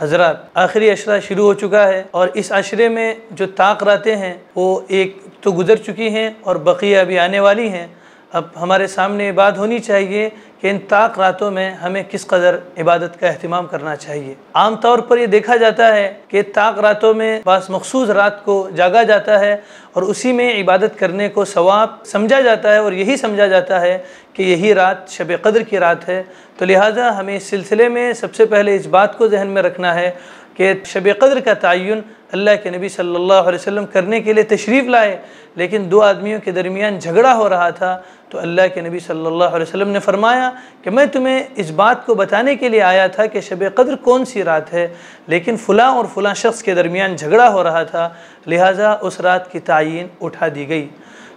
हजरात, आखिरी अशरा शुरू हो चुका है और इस अशरे में जो ताक़ रातें हैं वो एक तो गुज़र चुकी हैं और बक़िया अभी आने वाली हैं। अब हमारे सामने बात होनी चाहिए कि इन ताक़ रातों में हमें किस कदर इबादत का अहतमाम करना चाहिए। आम तौर पर ये देखा जाता है कि ताक़ रातों में बस मखसूस रात को जागा जाता है और उसी में इबादत करने को सवाब समझा जाता है और यही समझा जाता है कि यही रात शब क़द्र की रात है। तो लिहाजा हमें इस सिलसिले में सबसे पहले इस बात को जहन में रखना है कि शब क़द्र का तयन अल्लाह के नबी सल्लल्लाहु अलैहि वसल्लम करने के लिए तशरीफ़ लाए, लेकिन दो आदमियों के दरमियान झगड़ा हो रहा था तो अल्लाह के नबी सल्लल्लाहु अलैहि वसल्लम ने फरमाया कि मैं तुम्हें इस बात को बताने के लिए आया था कि शब क़द्र कौन सी रात है, लेकिन फ़लाँ और फ़लाँ शख्स के दरमियान झगड़ा हो रहा था, लिहाजा उस रात की तयन उठा दी गई।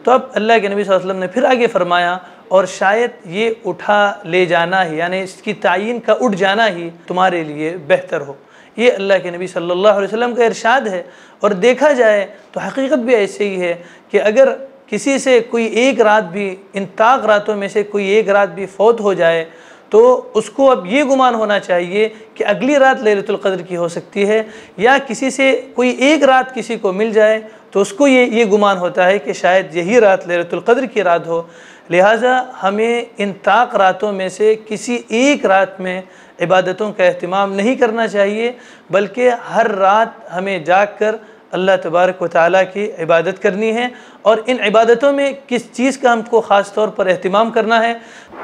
तो अब अल्लाह के नबी सल्लल्लाहु अलैहि वसल्लम ने फिर आगे फरमाया, और शायद ये उठा ले जाना ही यानी इसकी तयन का उठ जाना ही तुम्हारे लिए बेहतर हो। ये अल्लाह के नबी सल्लल्लाहु अलैहि वसल्लम का इरशाद है। और देखा जाए तो हकीकत भी ऐसे ही है कि अगर किसी से कोई एक रात भी इन ताक़ रातों में से कोई एक रात भी फौत हो जाए तो उसको अब ये गुमान होना चाहिए कि अगली रात लैलतुल क़द्र की हो सकती है, या किसी से कोई एक रात किसी को मिल जाए तो उसको ये गुमान होता है कि शायद यही रात लैलतुल क़द्र की रात हो। लिहाजा हमें इन ताक़ रातों में से किसी एक रात में इबादतों का अहतमाम नहीं करना चाहिए, बल्कि हर रात हमें जाग कर अल्लाह तबारक व तआला की इबादत करनी है। और इन इबादतों में किस चीज़ का हमको ख़ास तौर पर अहतमाम करना है।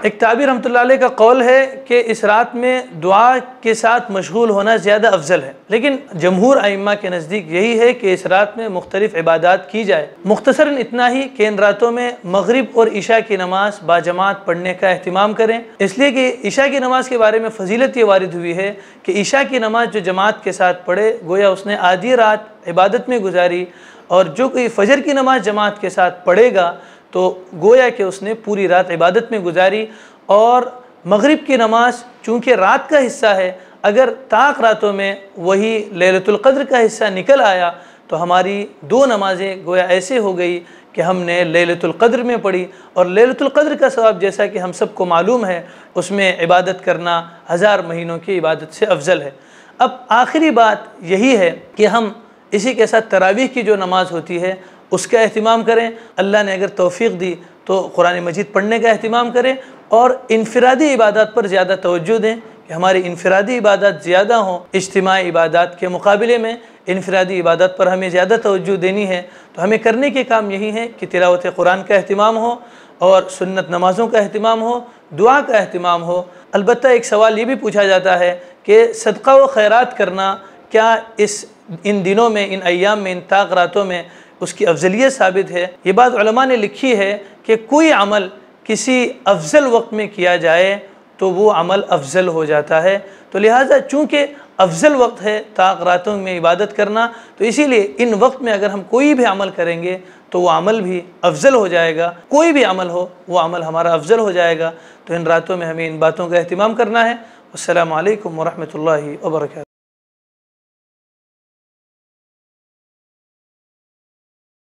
एक ताबी रहमतुल्लाह अलैह का कौल है कि इस रात में दुआ के साथ मशगूल होना ज़्यादा अफजल है, लेकिन जमहूर आइम्मा के नज़दीक यही है कि इस रात में मुख्तलिफ़ इबादत की जाए। मुख्तसरन इतना ही कि इन रातों में मगरिब और इशा की नमाज बाजमात पढ़ने का अहतमाम करें, इसलिए कि इशा की नमाज के बारे में फ़जीलत ये वारिद हुई है कि इशा की नमाज जो जमात के साथ पढ़े गोया उसने आधी रात इबादत में गुजारी, और जो कोई फ़जर की नमाज जमात के साथ पढ़ेगा तो गोया कि उसने पूरी रात इबादत में गुजारी। और मगरिब की नमाज चूँकि रात का हिस्सा है, अगर ताक़ रातों में वही लैलतुल क़द्र का हिस्सा निकल आया तो हमारी दो नमाज़ें गोया ऐसे हो गई कि हमने लैलतुल क़द्र में पढ़ी। और लैलतुल क़द्र का सवाब जैसा कि हम सबको मालूम है उसमें इबादत करना 1000 महीनों की इबादत से अफजल है। अब आखिरी बात यही है कि हम इसी के साथ तरावीह की जो नमाज़ होती है उसका अहतमाम करें। अल्लाह ने अगर तौफ़ीक़ दी तो कुरान मजीद पढ़ने का अहतमाम करें और इनफ़रादी इबादत पर ज़्यादा तवज्जो दें कि हमारी इनफ़रादी इबादत ज़्यादा हों। इज्तिमाई इबादत के मुकाबले में इनफ़रादी इबादत पर हमें ज़्यादा तवज्जो देनी है। तो हमें करने के काम यही है कि तिलावत कुरान का अहतमाम हो और सुन्नत नमाज़ों का अहतमाम हो, दुआ का अहतमाम हो। अलबत्ता एक सवाल ये भी पूछा जाता है कि सदक़ा व खैरात करना क्या इन दिनों में, इन अय्याम में, इन ताक़ रातों में उसकी अफजलियत साबित है। ये बात उलमा ने लिखी है कि कोई अमल किसी अफजल वक्त में किया जाए तो वो अमल अफजल हो जाता है। तो लिहाजा चूँकि अफजल वक्त है ताक़ रातों में इबादत करना, तो इसीलिए इन वक्त में अगर हम कोई भी अमल करेंगे तो वो अमल भी अफजल हो जाएगा। कोई भी अमल हो वो अमल हमारा अफजल हो जाएगा। तो इन रातों में हमें इन बातों का अहतमाम करना है। अस्सलामु अलैकुम व रहमतुल्लाहि व बरकातहू।